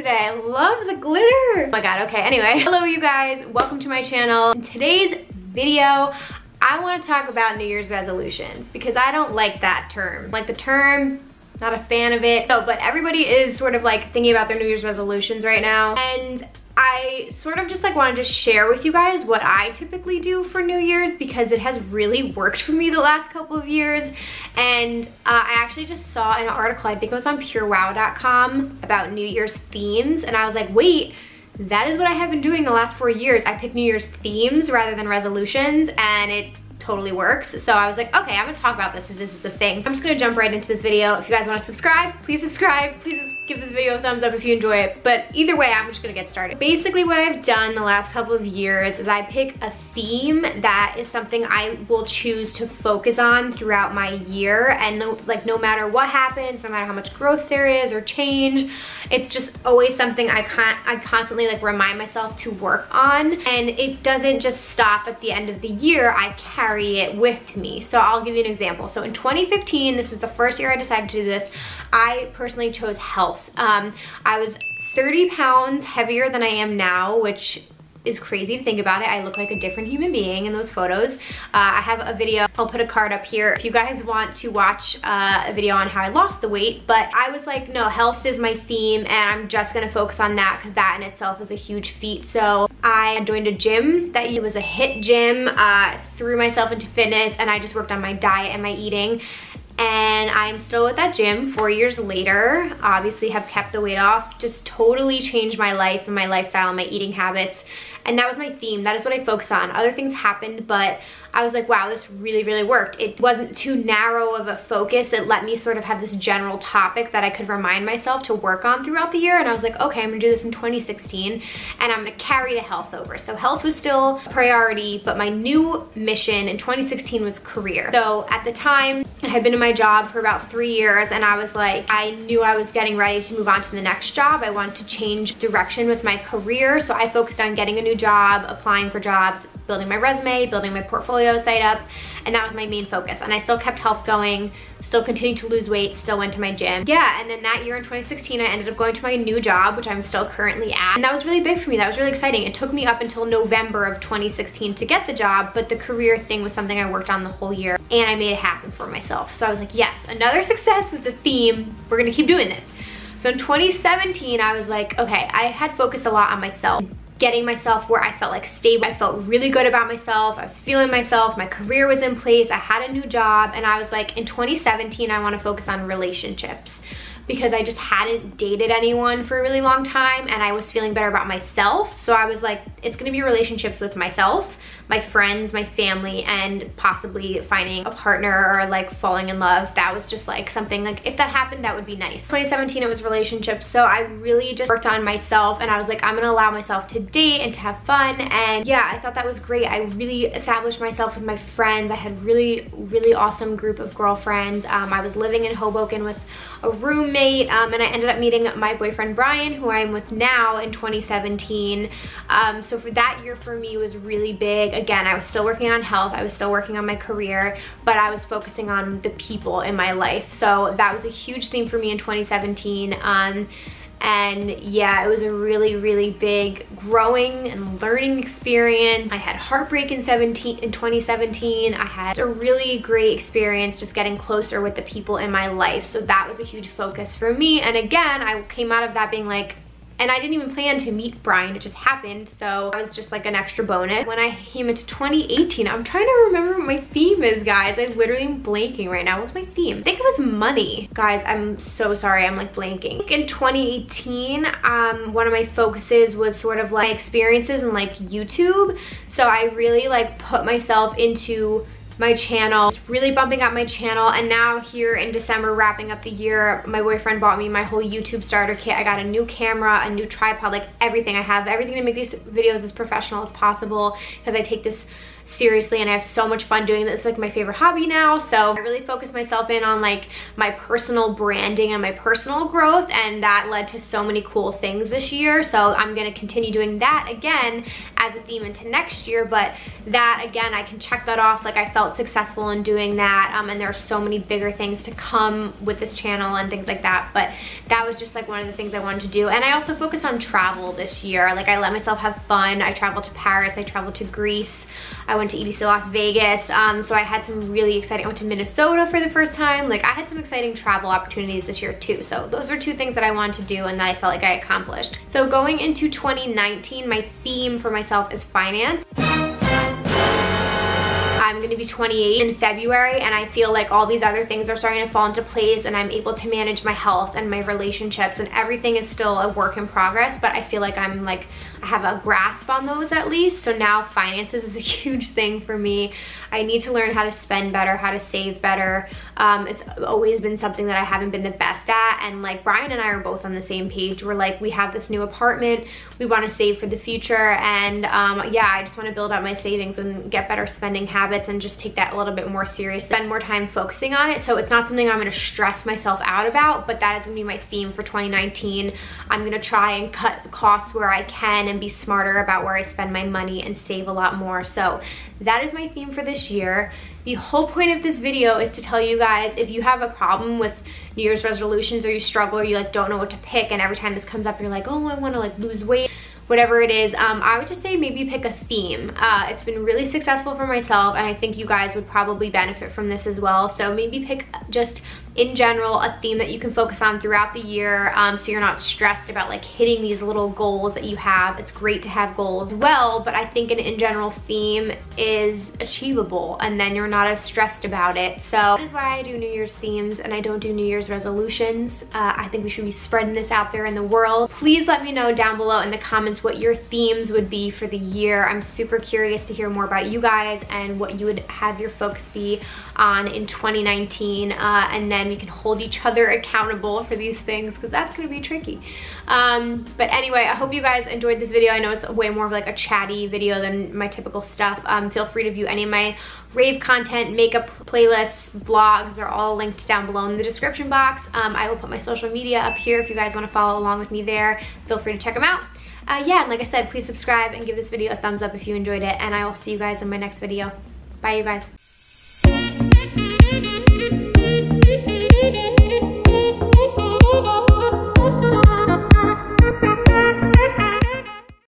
today. I love the glitter. Oh my god, okay, anyway. Hello you guys, welcome to my channel. In today's video, I want to talk about New Year's resolutions because I don't like that term. Like the term, not a fan of it. So, but everybody is sort of like thinking about their New Year's resolutions right now. And I sort of just like wanted to share with you guys what I typically do for New Year's because it has really worked for me the last couple of years. And I actually just saw an article, I think it was on purewow.com, about New Year's themes. And I was like, wait, that is what I have been doing the last 4 years. I picked New Year's themes rather than resolutions, and it totally works. So I was like, okay, I'm gonna talk about this if this is the thing. I'm just gonna jump right into this video. If you guys wanna subscribe, please subscribe. Please give this video a thumbs up if you enjoy it. But either way, I'm just gonna get started. Basically what I've done the last couple of years is I pick a theme that is something I will choose to focus on throughout my year. And no matter what happens, no matter how much growth there is or change, it's just always something I constantly like remind myself to work on. And it doesn't just stop at the end of the year, I carry it with me. So I'll give you an example. So in 2015, this was the first year I decided to do this, I personally chose health. I was 30 pounds heavier than I am now, which is crazy to think about it. I look like a different human being in those photos. I have a video, I'll put a card up here if you guys want to watch a video on how I lost the weight. But I was like, no, health is my theme and I'm just gonna focus on that because that in itself is a huge feat. So I joined a gym that was a HIIT gym, threw myself into fitness, and I just worked on my diet and my eating. And I'm still at that gym 4 years later. Obviously have kept the weight off, just totally changed my life and my lifestyle and my eating habits. And that was my theme. That is what I focused on. Other things happened, but I was like, wow, this really, really worked. It wasn't too narrow of a focus. It let me sort of have this general topic that I could remind myself to work on throughout the year. And I was like, okay, I'm gonna do this in 2016 and I'm gonna carry the health over. So health was still a priority, but my new mission in 2016 was career. So at the time, I had been in my job for about 3 years and I was like, I knew I was getting ready to move on to the next job. I wanted to change direction with my career. So I focused on getting a new job, applying for jobs, building my resume, building my portfolio site up, and that was my main focus. And I still kept health going, still continued to lose weight, still went to my gym. Yeah, and then that year in 2016, I ended up going to my new job, which I'm still currently at. And that was really big for me, that was really exciting. It took me up until November of 2016 to get the job, but the career thing was something I worked on the whole year, and I made it happen for myself. So I was like, yes, another success with the theme, we're gonna keep doing this. So in 2017, I was like, okay, I had focused a lot on myself, getting myself where I felt like stable. I felt really good about myself. I was feeling myself. My career was in place. I had a new job. And I was like, in 2017, I want to focus on relationships because I just hadn't dated anyone for a really long time and I was feeling better about myself. So I was like, it's gonna be relationships with myself, my friends, my family, and possibly finding a partner or like falling in love. That was just like something like, if that happened, that would be nice. 2017, it was relationships. So I really just worked on myself and I was like, I'm gonna allow myself to date and to have fun. And yeah, I thought that was great. I really established myself with my friends. I had really, really awesome group of girlfriends. I was living in Hoboken with a roommate and I ended up meeting my boyfriend Brian, who I'm with now, in 2017. So for that year for me was really big. Again, I was still working on health, I was still working on my career, but I was focusing on the people in my life. So that was a huge theme for me in 2017. And yeah, it was a really, really big growing and learning experience. I had heartbreak in 2017. I had a really great experience just getting closer with the people in my life. So that was a huge focus for me. And again, I came out of that being like, and I didn't even plan to meet Brian, it just happened. So I was just like an extra bonus. When I came into 2018, I'm trying to remember what my theme is, guys. I literally am blanking right now. What's my theme? I think it was money. Guys, I'm so sorry, I'm like blanking. In 2018, one of my focuses was sort of like experiences and like YouTube. So I really like put myself into my channel, really bumping up my channel. And now here in December, wrapping up the year, my boyfriend bought me my whole YouTube starter kit. I got a new camera, a new tripod, like everything. I have everything to make these videos as professional as possible because I take this seriously, and I have so much fun doing this. It's like my favorite hobby now. So I really focused myself in on like my personal branding and my personal growth, and that led to so many cool things this year. So I'm gonna continue doing that again as a theme into next year, but that again, I can check that off. Like I felt successful in doing that, and there are so many bigger things to come with this channel and things like that, but that was just like one of the things I wanted to do. And I also focused on travel this year. Like I let myself have fun. I traveled to Paris, I traveled to Greece, I went to EDC Las Vegas, so I had some really exciting, I went to Minnesota for the first time. Like I had some exciting travel opportunities this year too. So those were two things that I wanted to do and that I felt like I accomplished. So going into 2019, my theme for myself is finance. I'm gonna be 28 in February, and I feel like all these other things are starting to fall into place, and I'm able to manage my health and my relationships, and everything is still a work in progress, but I feel like I have a grasp on those at least. So now finances is a huge thing for me. I need to learn how to spend better, how to save better. It's always been something that I haven't been the best at, and like Brian and I are both on the same page. We're like, we have this new apartment, we want to save for the future, and yeah, I just want to build up my savings and get better spending habits and just take that a little bit more serious, spend more time focusing on it. So it's not something I'm going to stress myself out about, but that is going to be my theme for 2019. I'm going to try and cut costs where I can and be smarter about where I spend my money and save a lot more. So that is my theme for this year. The whole point of this video is to tell you guys, if you have a problem with New Year's resolutions, or you struggle, or you like don't know what to pick, and every time this comes up you're like, oh, I want to like lose weight, whatever it is, I would just say maybe pick a theme. It's been really successful for myself, and I think you guys would probably benefit from this as well. So maybe pick just in general a theme that you can focus on throughout the year, so you're not stressed about like hitting these little goals that you have. It's great to have goals as well, but I think an in general theme is achievable, and then you're not as stressed about it. So that is why I do New Year's themes and I don't do New Year's resolutions. I think we should be spreading this out there in the world. Please let me know down below in the comments what your themes would be for the year. I'm super curious to hear more about you guys and what you would have your focus be on in 2019, and then we can hold each other accountable for these things, because that's going to be tricky. But anyway, I hope you guys enjoyed this video. I know it's way more of like a chatty video than my typical stuff. Feel free to view any of my rave content, makeup playlists, vlogs. They're all linked down below in the description box. I will put my social media up here if you guys want to follow along with me there. Feel free to check them out. Yeah, and like I said, please subscribe and give this video a thumbs up if you enjoyed it, and I will see you guys in my next video. Bye, you guys.